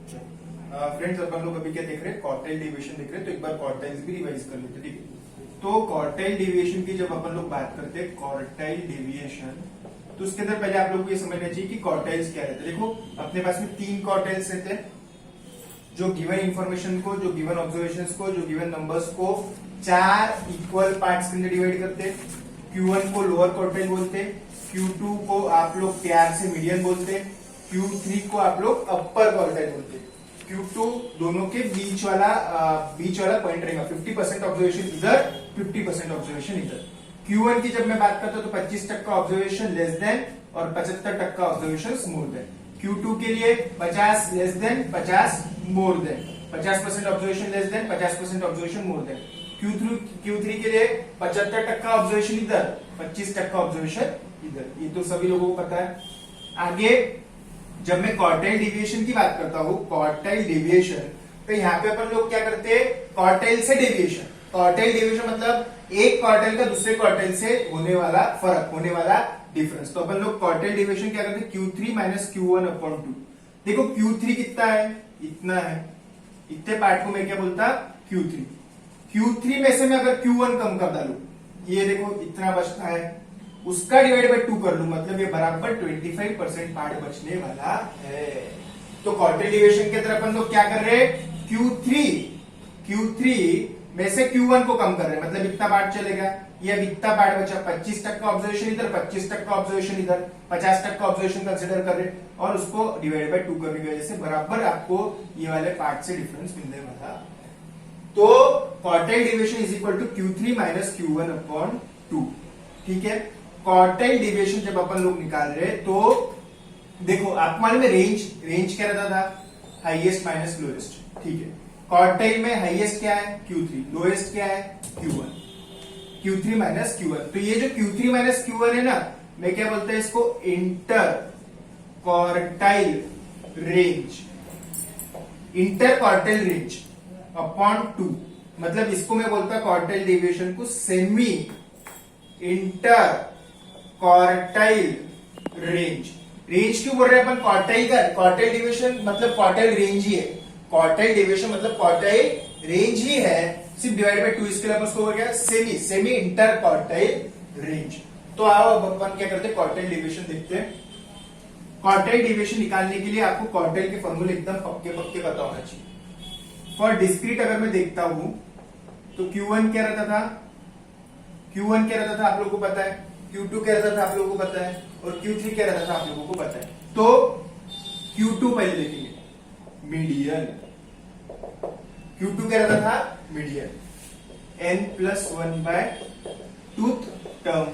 Friends अपन लोग अभी क्या देख रहे हैं, क्वार्टाइल डेविएशन देख रहे हैं। तो एक बार क्वार्टाइल्स भी रिवाइज कर लेते हैं, ठीक है। तो क्वार्टाइल डेविएशन की जब अपन लोग बात करते हैं, क्वार्टाइल डेविएशन, तो उसके अंदर पहले आप लोगों को ये समझना चाहिए कि क्वार्टाइल्स क्या रहते हैं। देखो अपने पास में 3 क्वार्टाइल्स रहते हैं, जो गिवन इंफॉर्मेशन को, जो गिवन ऑब्जर्वेशंस को, जो गिवन नंबर्स को 4 इक्वल पार्ट्स के अंदर डिवाइड करते हैं। Q1 को लोअर क्वार्टाइल बोलते हैं, Q2 को आप लोग प्यार से मीडियन बोलते हैं, Q3 को आप लोग अपर क्वार्टाइल बोलते हैं। Q2 दोनों के बीच वाला पॉइंट रहेगा। 50% ऑब्जर्वेशन इधर, 50% ऑब्जर्वेशन इधर। Q1 की जब मैं बात करता हूं तो 25% ऑब्जर्वेशन लेस देन और 75% ऑब्जर्वेशन मोर देन। Q2 के लिए 50 less than, 50 more than, 50% observation less than, 50% observation more than. Q3 के लिए 75% ऑब्जर्वेशन इधर, 25% ऑब्जर्वेशन इधर। ये तो सभी लोगों को पता है। आगे जब मैं क्वार्टाइल डेविएशन की बात करता हूं, क्वार्टाइल डेविएशन, तो यहाँ पे अपन लोग क्या करते हैं, क्वार्टाइल से डेविएशन। क्वार्टाइल डेविएशन मतलब एक क्वार्टाइल का दूसरे क्वार्टाइल से होने वाला फर्क, होने वाला डिफरेंस। तो अपन लोग क्वार्टाइल डेविएशन क्या करते हैं, Q3 माइनस Q1 अपॉन 2। देखो Q3 कितना है, इतना है, इतने पार्ट को मैं क्या बोलता, Q3। Q3 में से मैं अगर Q1 कम कर डालू, ये देखो इतना बचता है, उसका डिवाइड बाय 2 कर लू, मतलब ये बराबर 25% पार्ट बचने वाला है। तो क्वार्टाइल डेविएशन के तरफ अपन लोग क्या कर रहे हैं, Q3 में से Q1 को कम कर रहे हैं, मतलब इतना पार्ट चलेगा। ये अब इतना पार्ट बचा, 25% ऑब्जर्वेशन इधर, 25% ऑब्जर्वेशन इधर, 50% ऑब्जर्वेशन कंसिडर कर रहे हैं, और उसको डिवाइड बाय 2 करने की वजह से बराबर आपको ये वाले पार्ट से डिफरेंस मिलने वाला है। तो quartile deviation is equal to Q3 minus Q1 upon 2, ठीक है। क्वार्टाइल डेविएशन जब अपन लोग निकाल रहे हैं तो देखो आपको मालूम है रेंज क्या रहता था, हाईएस्ट माइनस लोएस्ट, ठीक है। क्वार्टाइल में हाईएस्ट क्या है, Q3, लोएस्ट क्या है, Q1, Q3 माइनस Q1। तो ये जो Q3 माइनस Q1 है ना, मैं क्या बोलता है इसको, inter quartile range, inter quartile range upon 2, मतलब इसको मैं बोलता क्वार्टाइल डेविएशन को semi inter quartile range. Range क्यों बोल रहे हैं अपन, क्वार्टाइल का, क्वार्टाइल डेविएशन मतलब क्वार्टाइल रेंज ही है। क्वार्टाइल डेविएशन मतलब क्वार्टाइल रेंज ही है, सिर्फ डिवाइड बाय 2, इसके लिए उसको हो गया सेमी इंटर क्वार्टाइल रेंज। तो आओ अब अपन क्या करते हैं, क्वार्टाइल डेविएशन देखते हैं। क्वार्टाइल डेविएशन निकालने के लिए आपको क्वार्टाइल के फॉर्मूले एकदम पक्के पता होना चाहिए। फॉर डिस्क्रीट अगर मैं देखता हूं तो Q1 क्या रहता था, Q1 क्या रहता था आप लोगों को पता है, Q2 क्या रहता था आप लोगों को पता है, और Q3 क्या रहता था आप लोगों को पता है। तो Q2 पहले देखेंगे, मीडियन। Q2 क्या रहता था, median, n+1 bye tooth term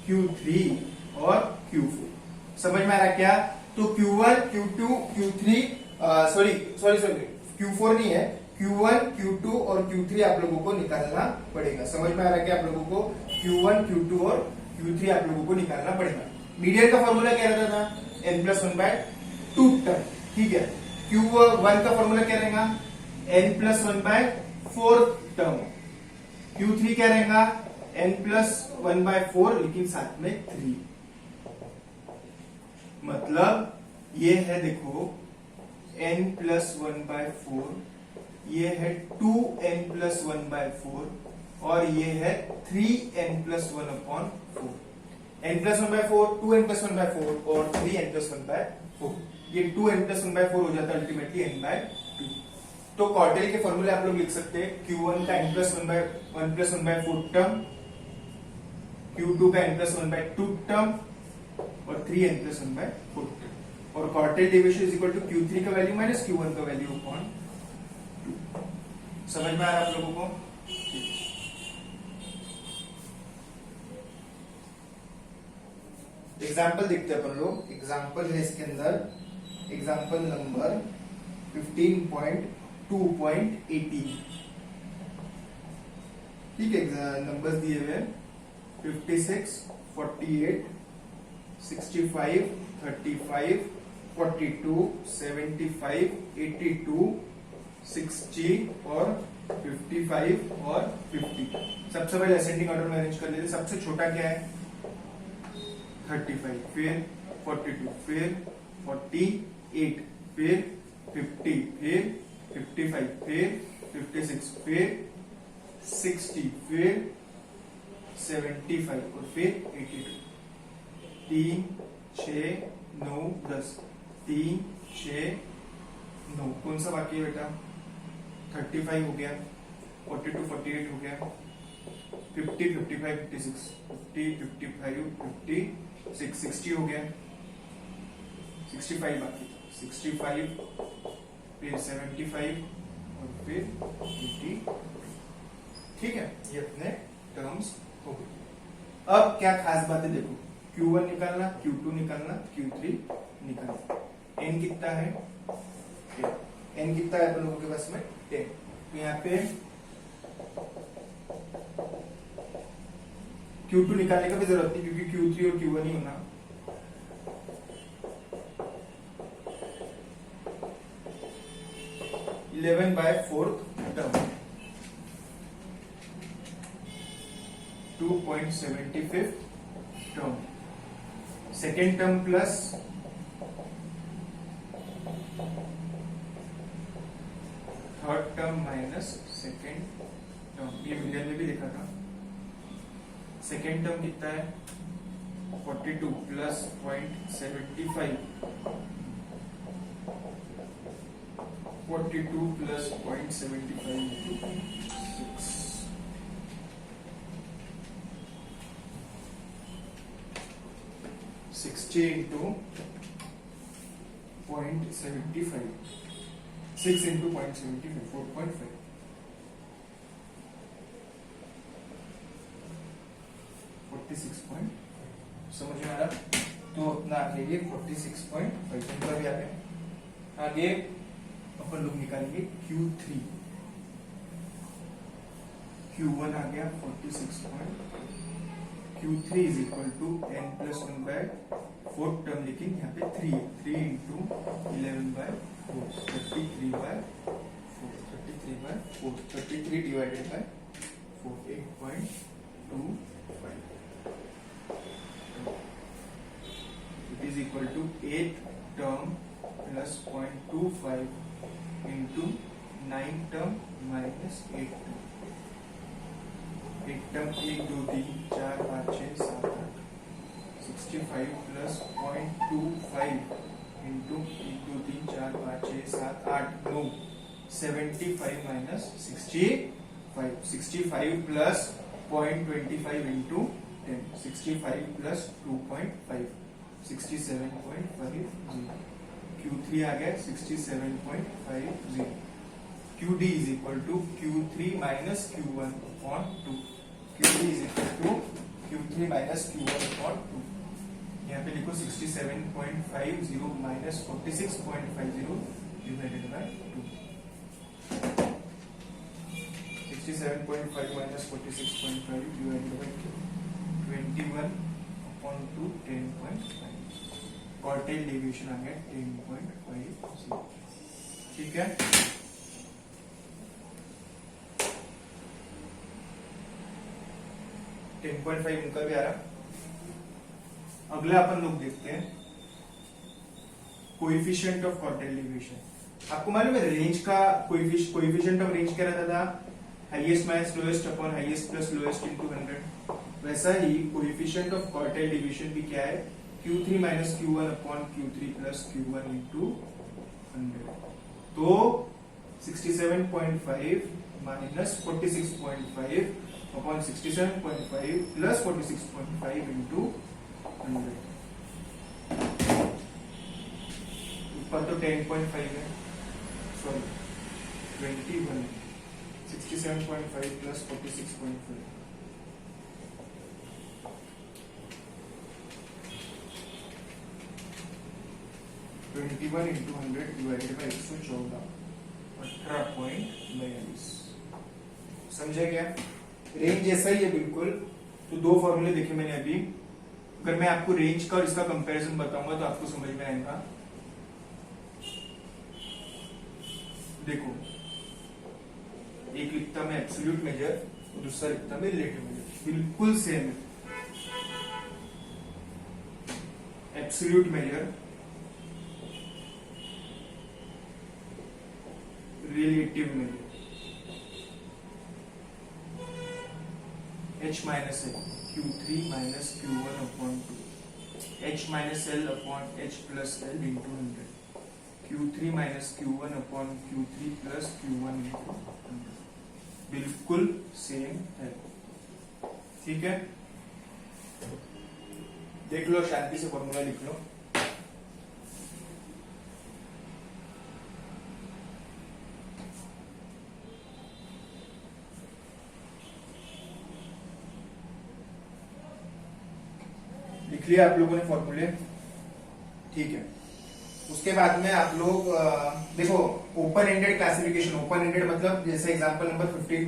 Q3 और Q4। समझ में आ रहा क्या? तो Q1, Q2, Q3 sorry Q4 नहीं है, Q1, Q2 और Q3 आप लोगों को निकालना पड़ेगा। समझ में आ रहा है कि आप लोगों को Q1, Q2 और Q3 आप लोगों को निकालना पड़ेगा। मीडियन का फॉर्मूला क्या रहता था, n+1 बाय टू टर्म, ठीक है। Q1 का फॉर्मूला क्या रहेगा, n+1 बाय 4 टर्म। Q3 क्या रहेगा, n+1 बाय 4, लेकिन साथ में 3, मतलब ये है देखो n+1 बाय 4, ये है 2n+1 बाय 4 और ये है 3n+1 upon 4। n+1 bye 4, 2n+1 bye 4 और 3n+1 बाय 4, ये 2n+1 बाय 4 हो जाता है अल्टीमेटली n बाय 2। तो क्वार्टाइल के फॉर्मूले आप लोग लिख सकते हैं, Q1 का n+1 बाय 4 टर्म, Q2 का n+1 बाय 2 टर्म और 3n+1 बाय 4 टर्म। और quartile deviation is equal to Q3 का वैल्यू माइनस Q1 का वैल्यू अपॉन 2। समझ में आ रहा है आप लोगों को? एग्जाम्पल देखते हैं अपन लोग। एग्जाम्पल है इसके अंदर, एग्जाम्पल नंबर 15.2.18, ठीक है। नंबर्स दिए हुए 56, 48, 65, 35, 42, 75, 82, 60 और 55 और 50। सबसे पहले असेंडिंग ऑर्डर में अरेंज कर लेते। सबसे छोटा क्या है, 35, फिर 42, फिर 48, फिर 50 फिर 55 फिर 56 फिर 60 फिर 75 और फिर 82। 3 6 9 10 3 6 9 कौन सा बाकी है बेटा? 35 हो गया, 42 48 हो गया, 50 55 56 50 55 56 60 हो गया, 65 बाकी, 65 फिर 75 और फिर 80। ठीक है, ये अपने टर्म्स हो गए। अब क्या खास बातें देखो, Q1 निकालना, Q2 निकालना, Q3 निकालना। n कितना है? n कितना है अपन लोगों के पास में? 10। तो यहाँ पे Q2 निकालने का भी जरूरत नहीं क्योंकि Q3 और Q1 ही होना। Eleven by fourth term 2.75 term, second term plus third term minus second term, ये मिलियन में भी लिखा था। सेकेंड टर्म कितना है? 42 प्लस 0.75, 42 प्लस 0.75 6, 60 into 0.75, 6 into 0.75, 4.5, 46. समझ में आ रहा? तो अपना आगे ये 46.5 इनका भी आ गया। आगे अपन लोग निकालेंगे Q3, Q1 आ गया 46. Q3 is equal to n plus 1 by fourth term, लेकिन यहाँ पे 3 है, 3 into 11 by 4, 33 by 4, 33 by 4, 33 divided by 4, 8.25। It is equal to 8 term plus 0.25 into 9 term minus 8 term. 8 term 1 2 3 4 5 6 7 8, 65 plus 0.25 into 1 2 3 4 5 6 7 8 9, 75 minus 65, 65 plus 0.25 into 10, 65 plus 2.5, 67.50। Q3 आ गया 67.50। QD is equal to Q3 minus Q1 upon 2। QD is equal to Q3 minus Q1 upon 2। यहाँ पे लिखो 67.50 minus 46.50 divided by 2। 67.5 minus 46.5 divided by 2, 21 upon 2, 10.5। Quartile deviation आ गया 10.50। ठीक है, ten point five उनका भी आ रहा। अगला अपन लोग देखते हैं कोएफिशिएंट ऑफ क्वार्टाइल डेविएशन। आपको मालूम है रेंज का कोएफिशिएंट ऑफ रेंज क्या रहता था? Highest minus lowest upon highest plus lowest into 100। वैसा ही कोएफिशिएंट ऑफ क्वार्टाइल डिवीजन भी क्या है? Q3 minus Q1 upon Q3 plus Q1 into 100। तो 67.5 माइनस 46.5 अपॉन 67.5 प्लस 46.5 इनटू 100। ऊपर तो 10.5 है, sorry 21, 67.5 plus 46.5, 21 into 100 divided by 114, 18.42। समझे क्या? रेंज जैसा ही है बिल्कुल। तो दो फॉर्मूले देखे मैंने अभी। अगर मैं आपको रेंज का और इसका कंपैरिजन बताऊंगा तो आपको समझ में आएगा। देखो, एक लिखता मैं एब्सोल्यूट मेजर और दूसरा लिखता मैं रिलेटिव मेजर, बिल्कुल सेम है। एब्सोल्यूट मेजर रिलेटिव में h minus L Q3 minus Q1 upon 2 h minus L upon h plus L into 100 Q3 minus Q1 upon Q3 plus Q1 into 100 बिल्कुल same है। ठीक है, देख लो, शांति से फॉर्मूला लिख लो। लिख लिया आप लोगों ने फॉर्मूले? ठीक है, उसके बाद में आप लोग देखो open ended classification. Open ended मतलब जैसे एग्जांपल नंबर 15